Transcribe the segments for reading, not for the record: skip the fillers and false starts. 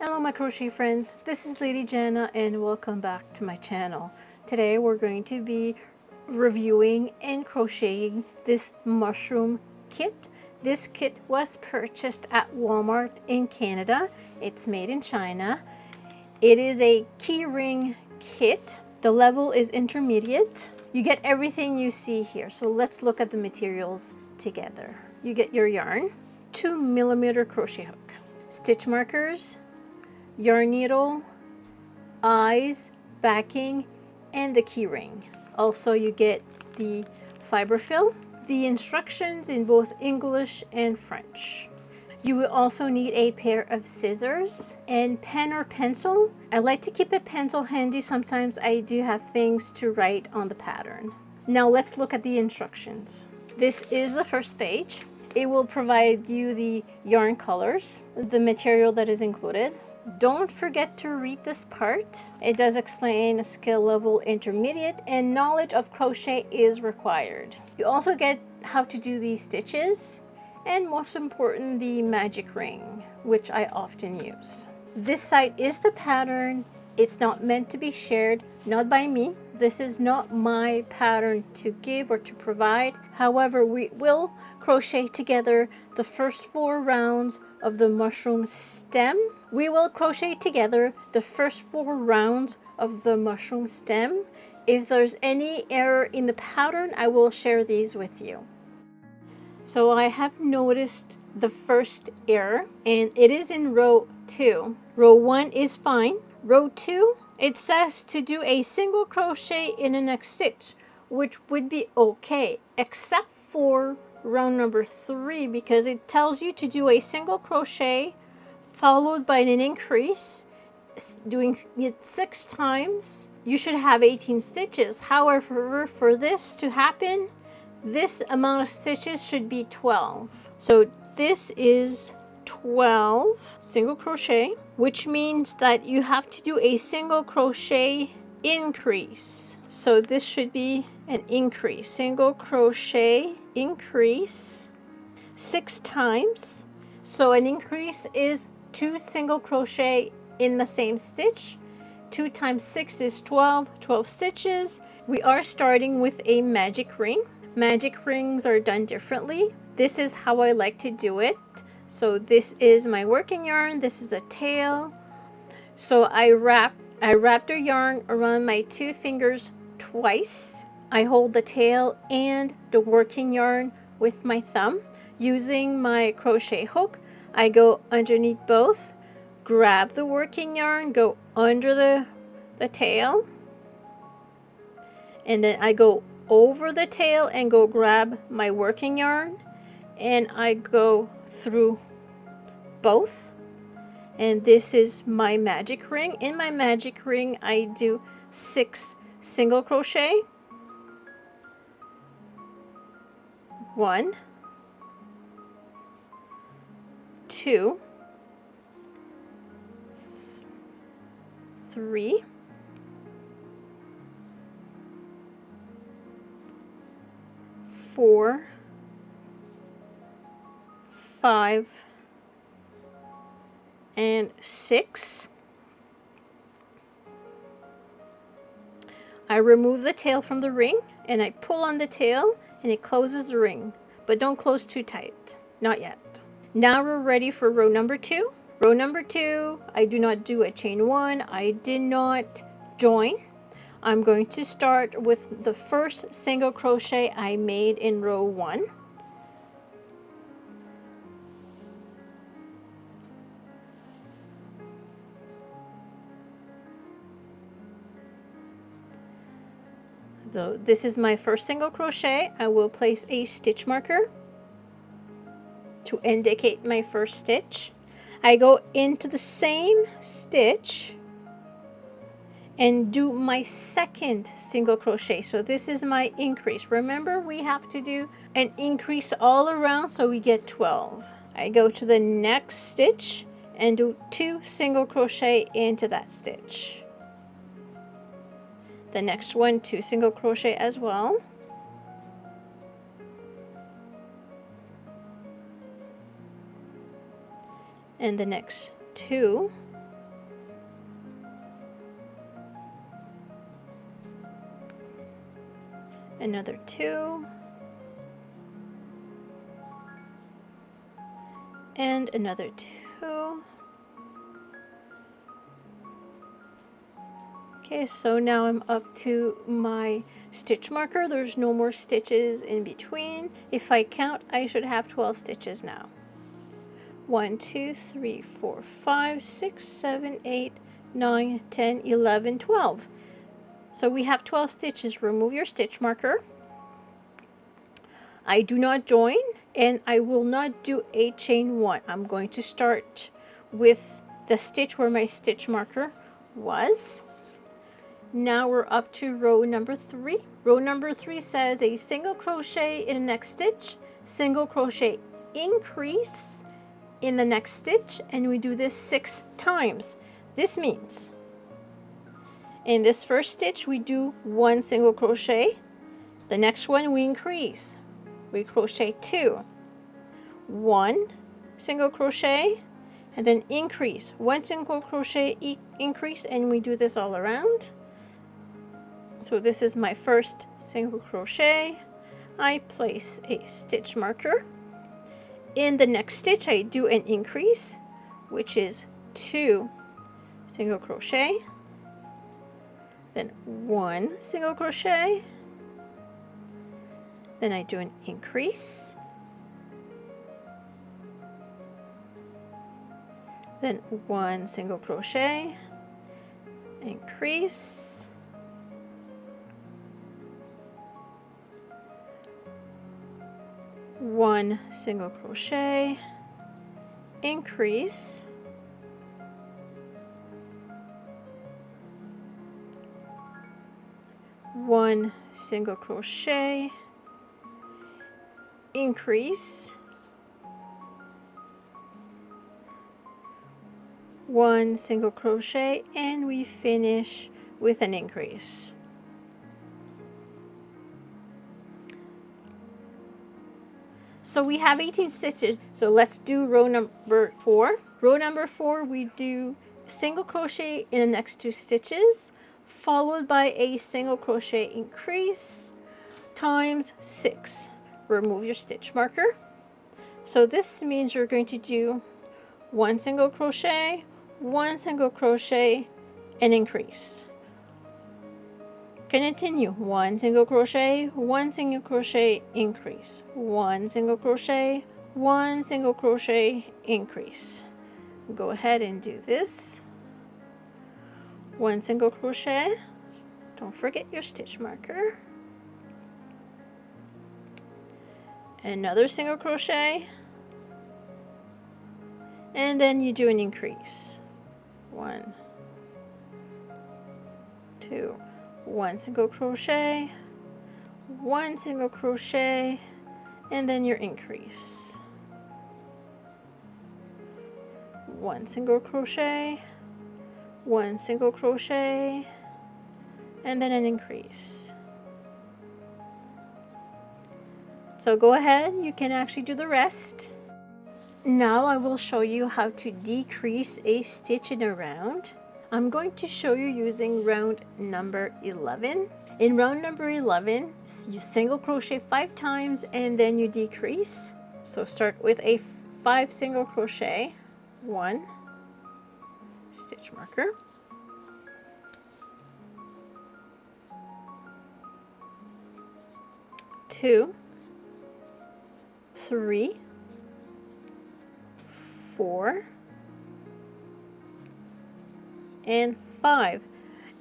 Hello my crochet friends, this is Lady Jana and welcome back to my channel. Today we're going to be reviewing and crocheting this mushroom kit. This kit was purchased at Walmart in Canada. It's made in China. It is a keyring kit. The level is intermediate. You get everything you see here. So let's look at the materials together. You get your yarn, 2mm crochet hook, stitch markers, yarn needle, eyes, backing, and the key ring. Also, you get the fiber fill, the instructions in both English and French. You will also need a pair of scissors and pen or pencil. I like to keep a pencil handy. Sometimes I do have things to write on the pattern. Now let's look at the instructions. This is the first page. It will provide you the yarn colors, the material that is included. Don't forget to read this part. It does explain a skill level intermediate and knowledge of crochet is required. You also get how to do these stitches and most important, the magic ring, which I often use. This side is the pattern. It's not meant to be shared, not by me. This is not my pattern to give or to provide. However, we will crochet together the first 4 rounds of the mushroom stem. We will crochet together the first 4 rounds of the mushroom stem. If there's any error in the pattern, I will share these with you. So I have noticed the first error, and it is in row 2. Row 1 is fine. Row 2, it says to do a single crochet in the next stitch, which would be okay, except for round number 3, because it tells you to do a single crochet followed by an increase, doing it 6 times. You should have 18 stitches. However, for this to happen, this amount of stitches should be 12. So this is 12 single crochet, which means that you have to do a single crochet increase. So this should be an increase, single crochet increase 6 times. So an increase is 2 single crochet in the same stitch. 2 times 6 is 12 stitches. We are starting with a magic ring. Magic rings are done differently. This is how I like to do it. So this is my working yarn. This is a tail. So I wrap the yarn around my 2 fingers twice. I hold the tail and the working yarn with my thumb. Using my crochet hook, I go underneath both, grab the working yarn, go under the tail, and then I go over the tail and go grab my working yarn, and I go through both. And this is my magic ring. In my magic ring, I do 6 single crochet. 1, 2, 3, 4, 5, and 6. I remove the tail from the ring and I pull on the tail and it closes the ring, but don't close too tight, not yet. Now we're ready for row number 2. Row number 2, I do not do a chain 1. I did not join. I'm going to start with the first single crochet I made in row 1. So this is my first single crochet. I will place a stitch marker to indicate my first stitch. I go into the same stitch and do my second single crochet. So this is my increase. Remember, we have to do an increase all around so we get 12. I go to the next stitch and do 2 single crochet into that stitch. The next one, 2 single crochet as well. And the next 2 another 2, and another 2. Okay, so now I'm up to my stitch marker. There's no more stitches in between. If I count, I should have 12 stitches now. 1, 2, 3, 4, 5, 6, 7, 8, 9, 10, 11, 12. So we have 12 stitches. Remove your stitch marker. I do not join, and I will not do a chain 1. I'm going to start with the stitch where my stitch marker was. Now we're up to row number 3. Row number 3 says a single crochet in the next stitch, single crochet increase in the next stitch, and we do this 6 times. This means in this first stitch we do 1 single crochet, the next one we increase, we crochet 2, 1 single crochet, and then increase, 1 single crochet increase, and we do this all around. So this is my first single crochet. I place a stitch marker. In the next stitch I do an increase, which is 2 single crochet, then 1 single crochet, then I do an increase, then 1 single crochet, increase, 1 single crochet, increase, 1 single crochet, increase, 1 single crochet, and we finish with an increase. So we have 18 stitches. So let's do row number 4. Row number 4, we do single crochet in the next 2 stitches, followed by a single crochet increase times 6. Remove your stitch marker. So this means you're going to do 1 single crochet, 1 single crochet, and increase. Continue, 1 single crochet, 1 single crochet, increase, 1 single crochet, 1 single crochet, increase. Go ahead and do this. 1 single crochet, don't forget your stitch marker, another single crochet, and then you do an increase. 1, 2, 1 single crochet, 1 single crochet, and then your increase. 1 single crochet, 1 single crochet, and then an increase. So go ahead, you can actually do the rest. Now I will show you how to decrease a stitch in a round. I'm going to show you using round number 11. In round number 11, you single crochet 5 times and then you decrease. So start with a 5 single crochet, 1 stitch marker, 2, 3, 4, and 5.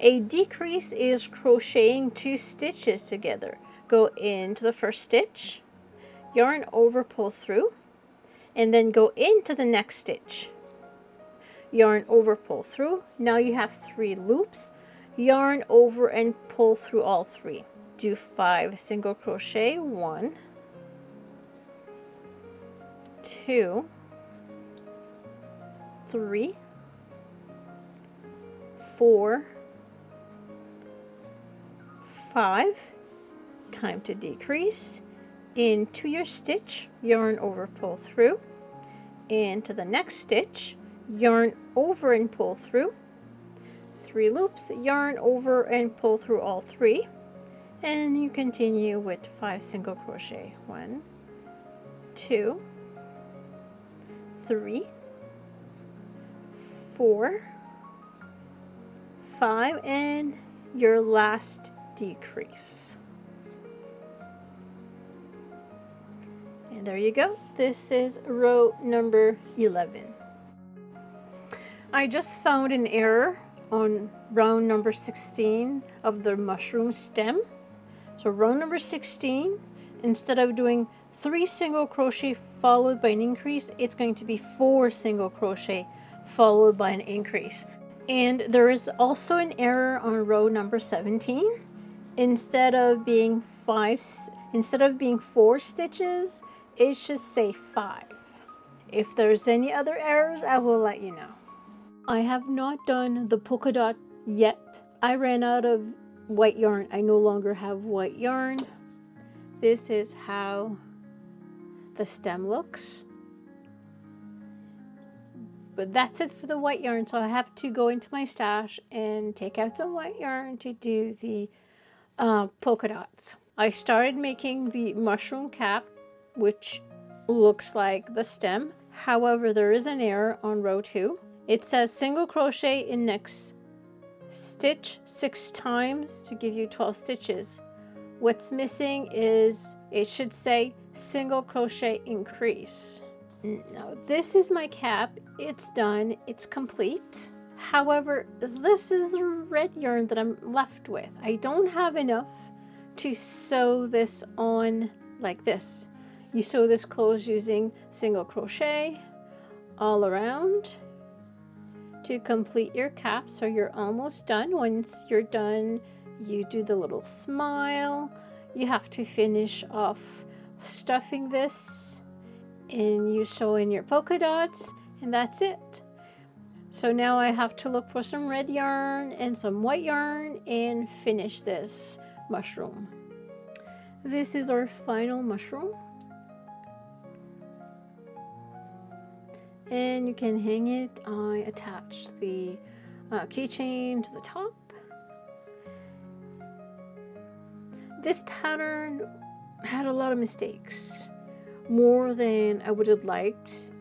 A decrease is crocheting 2 stitches together. Go into the first stitch, yarn over, pull through, and then go into the next stitch, yarn over, pull through. Now you have 3 loops, yarn over and pull through all 3. Do 5 single crochet, 1, 2, 3, 4, 5, time to decrease, into your stitch, yarn over, pull through, into the next stitch, yarn over and pull through, 3 loops, yarn over and pull through all 3, And you continue with 5 single crochet. 1, 2, 3, 4, 5, and your last decrease. And there you go. This is row number 11. I just found an error on round number 16 of the mushroom stem. So row number 16, instead of doing 3 single crochet followed by an increase, it's going to be 4 single crochet followed by an increase. And there is also an error on row number 17. Instead of being 4 stitches, it should say 5. If there's any other errors, I will let you know. I have not done the polka dot yet. I ran out of white yarn. I no longer have white yarn. This is how the stem looks. But that's it for the white yarn, so I have to go into my stash and take out some white yarn to do the polka dots. I started making the mushroom cap, which looks like the stem. However, there is an error on row 2. It says single crochet in next stitch 6 times to give you 12 stitches. What's missing is, it should say single crochet increase. Now this is my cap. It's done. It's complete. However, this is the red yarn that I'm left with. I don't have enough to sew this on like this. You sew this closed using single crochet all around to complete your cap, so you're almost done. Once you're done, you do the little smile. You have to finish off stuffing this, and you sew in your polka dots, and that's it. So now I have to look for some red yarn and some white yarn and finish this mushroom. This is our final mushroom. And you can hang it. I attached the keychain to the top. This pattern had a lot of mistakes, more than I would have liked.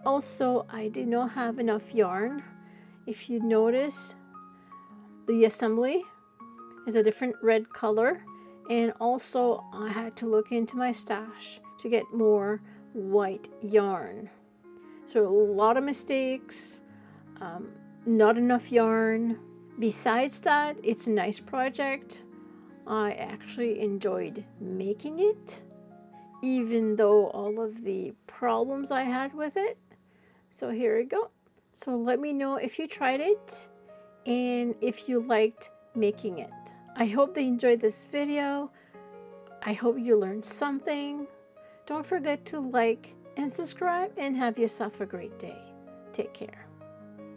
Also, I did not have enough yarn. If you notice, the assembly is a different red color, and also I had to look into my stash to get more white yarn. So a lot of mistakes, not enough yarn. Besides that, it's a nice project. I actually enjoyed making it, even though all of the problems I had with it. So here we go. So let me know if you tried it and if you liked making it. I hope they enjoyed this video. I hope you learned something. Don't forget to like and subscribe, and have yourself a great day. Take care.